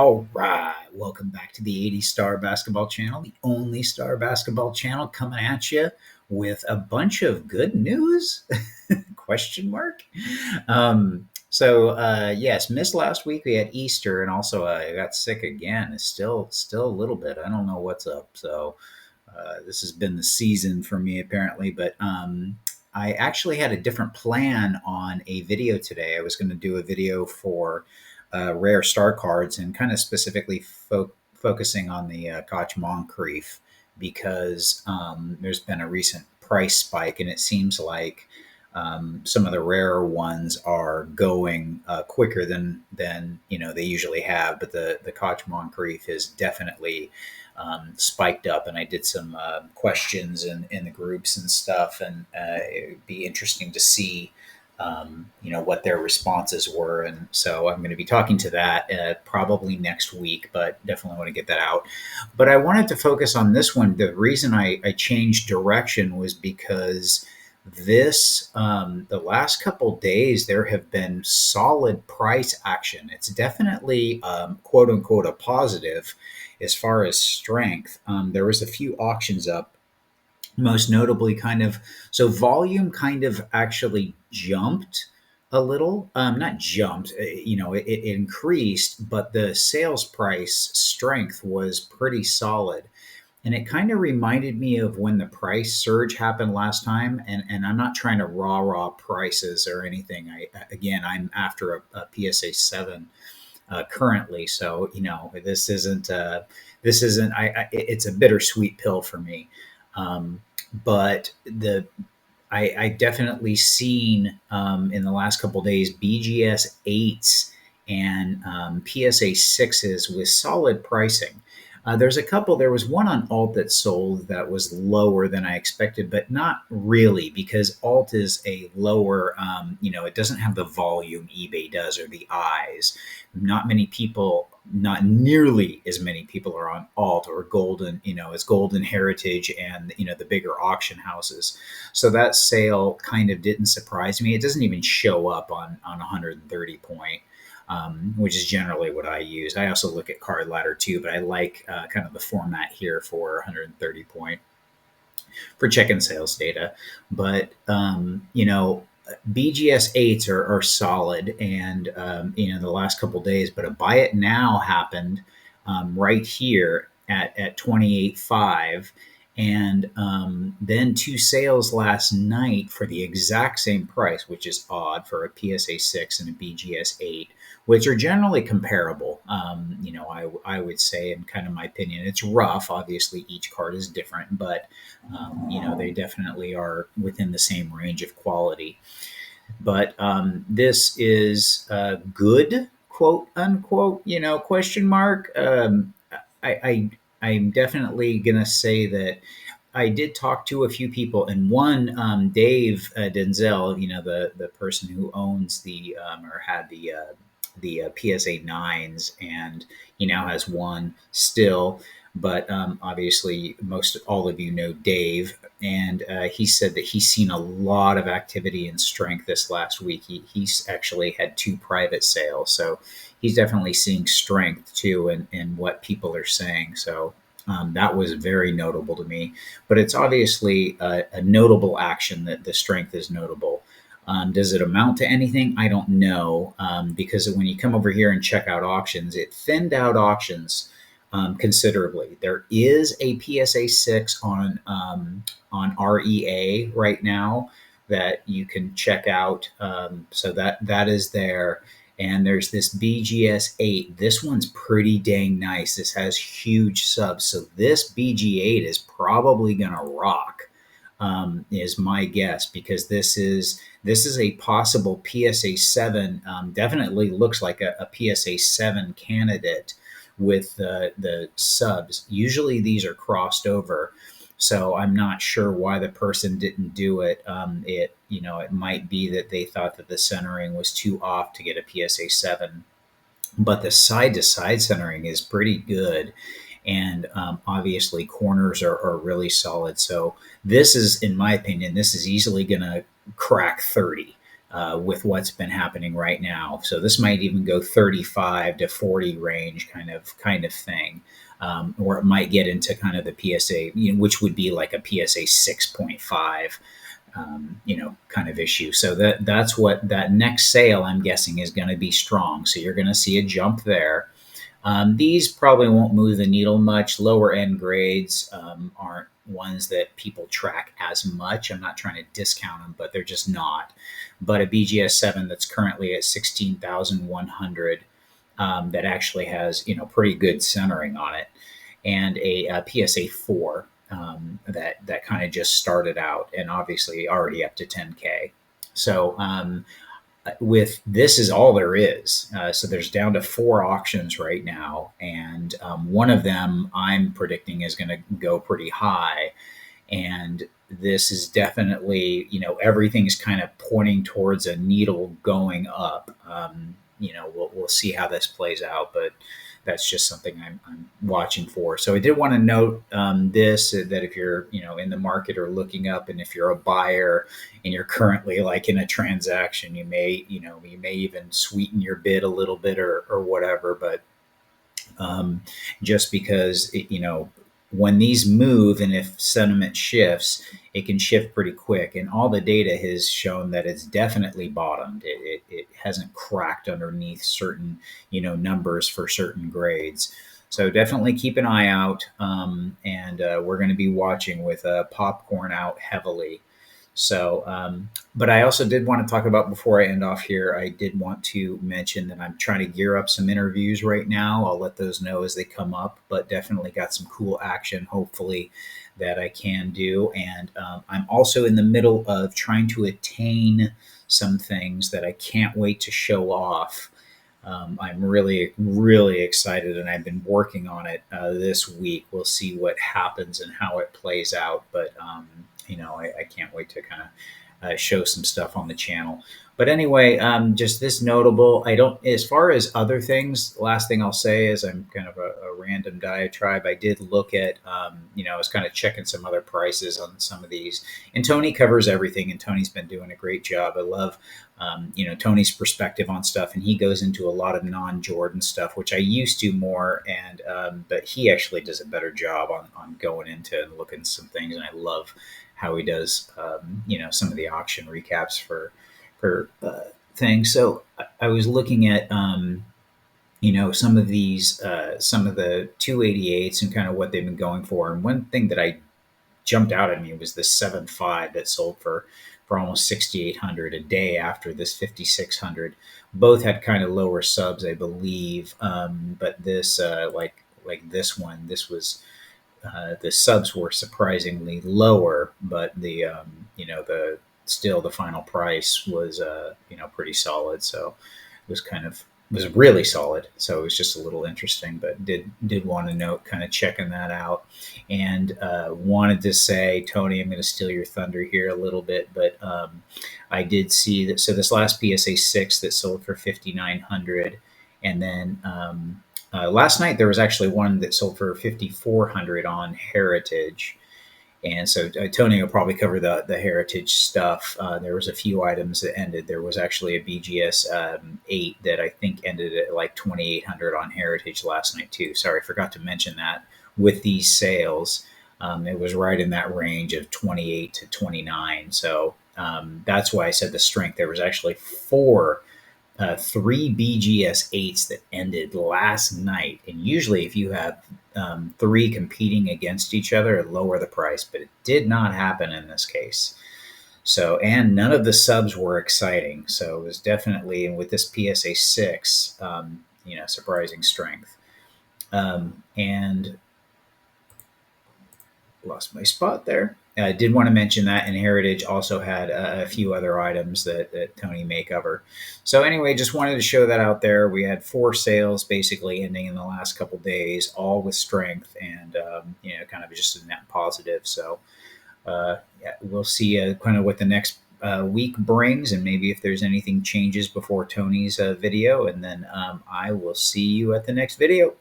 All right, welcome back to the 80 Star Basketball Channel, the only star basketball channel coming at you with a bunch of good news? Question mark. Yes, missed last week. We had Easter, and also I got sick again. It's still a little bit. I don't know what's up. This has been the season for me apparently, but I actually had a different plan on a video today. I was going to do a video for rare star cards and kind of specifically focusing on the Koch Moncrief because there's been a recent price spike and it seems like some of the rarer ones are going quicker than they usually have. But the Koch Moncrief is definitely spiked up, and I did some questions in the groups and stuff, and it'd be interesting to see what their responses were. And so I'm going to be talking to that probably next week, but definitely want to get that out. But I wanted to focus on this one. The reason I changed direction was because the last couple days there have been solid price action. It's definitely quote unquote a positive as far as strength. There was a few auctions up, most notably volume kind of actually jumped a little, not jumped, it increased, but the sales price strength was pretty solid. And it kind of reminded me of when the price surge happened last time. And I'm not trying to raw prices or anything. I'm after a PSA 7 currently. So, it's a bittersweet pill for me. But I definitely seen in the last couple of days BGS 8s and PSA 6s with solid pricing. There was one on Alt that sold that was lower than I expected, but not really because Alt is a lower, it doesn't have the volume eBay does or the eyes. Not nearly as many people are on Alt or Golden, as Golden Heritage and, the bigger auction houses. So that sale kind of didn't surprise me. It doesn't even show up on 130 point. Which is generally what I use. I also look at Card Ladder too, but I like kind of the format here for 130 point for checking sales data. But BGS 8s are solid, and the last couple days. But a buy it now happened right here at 28.5. And then two sales last night for the exact same price, which is odd for a PSA 6 and a BGS 8, which are generally comparable. I would say, in kind of my opinion, it's rough. Obviously, each card is different, but they definitely are within the same range of quality. But this is good, quote unquote, question mark. I'm definitely gonna say that I did talk to a few people, and one, Dave Denzel, the person who owns or had the PSA 9s, and he now has one still. But obviously, most all of you know Dave, and he said that he's seen a lot of activity and strength this last week. He's actually had two private sales, so he's definitely seeing strength too in what people are saying. So that was very notable to me. But it's obviously a notable action that the strength is notable. Does it amount to anything? I don't know, because when you come over here and check out auctions, it thinned out auctions considerably. There is a PSA 6 on REA right now that you can check out. So that is there. And there's this BGS 8. This one's pretty dang nice. This has huge subs. So this BG8 is probably going to rock, is my guess, because this is a possible PSA 7. Definitely looks like a PSA 7 candidate with the subs. Usually these are crossed over. So I'm not sure why the person didn't do it. It might be that they thought that the centering was too off to get a PSA 7, but the side to side centering is pretty good. And obviously corners are really solid. So this is, in my opinion, this is easily going to crack 30. with what's been happening right now. So this might even go 35 to 40 range kind of thing. Or it might get into kind of the PSA, which would be like a PSA 6.5, kind of issue. So that's what that next sale I'm guessing is going to be strong. So you're going to see a jump there. These probably won't move the needle much. Lower end grades aren't ones that people track as much. I'm not trying to discount them, but they're just not. But a BGS 7 that's currently at 16,100 that actually has pretty good centering on it, and a PSA 4 that kind of just started out and obviously already up to 10K. So with this is all there is. So there's down to 4 auctions right now, and one of them I'm predicting is going to go pretty high. And this is definitely, everything's kind of pointing towards a needle going up. We'll see how this plays out, but that's just something I'm watching for. So I did want to note this that if you're in the market or looking up, and if you're a buyer and you're currently like in a transaction, you may even sweeten your bid a little bit or whatever. But just because when these move and if sentiment shifts, it can shift pretty quick. And all the data has shown that it's definitely bottomed. It hasn't cracked underneath certain, numbers for certain grades. So definitely keep an eye out. And we're going to be watching with popcorn out heavily. So, but I also did want to talk about, before I end off here, I did want to mention that I'm trying to gear up some interviews right now. I'll let those know as they come up, but definitely got some cool action, hopefully, that I can do. And I'm also in the middle of trying to attain some things that I can't wait to show off. I'm really, really excited, and I've been working on it this week. We'll see what happens and how it plays out, but I can't wait to kind of show some stuff on the channel. But anyway, just this notable. I don't, as far as other things, last thing I'll say is I'm kind of a random diatribe. I did look at, I was kind of checking some other prices on some of these, and Tony covers everything, and Tony's been doing a great job. I love, Tony's perspective on stuff, and he goes into a lot of non-Jordan stuff, which I used to more, and but he actually does a better job on going into and looking at some things, and I love how he does, some of the auction recaps for things. So I was looking at, some of these, some of the 288s and kind of what they've been going for. And one thing that I jumped out at me was the 7.5 that sold for almost 6,800 a day after this 5,600. Both had kind of lower subs, I believe, but this, like this one, this was. The subs were surprisingly lower, but the final price was pretty solid. So it was really solid. So it was just a little interesting, but did want to note kind of checking that out, and wanted to say, Tony, I'm going to steal your thunder here a little bit, but I did see that. So this last PSA 6 that sold for 5,900, and then last night there was actually one that sold for 5,400 on Heritage. And so Tony will probably cover the Heritage stuff. There was a few items that ended. There was actually a BGS 8 that I think ended at like 2,800 on Heritage last night too. Sorry, I forgot to mention that. With these sales, it was right in that range of 28 to 29. So that's why I said the strength. There was actually 3 BGS 8s that ended last night. And usually if you have 3 competing against each other, it lower the price, but it did not happen in this case. So, and none of the subs were exciting. So it was definitely, and with this PSA 6, surprising strength. And lost my spot there. I did want to mention that, and Heritage also had a few other items that Tony may cover. So anyway, just wanted to show that out there. We had 4 sales basically ending in the last couple days, all with strength, and kind of just a net positive. So we'll see kind of what the next week brings, and maybe if there's anything changes before Tony's video, and then I will see you at the next video.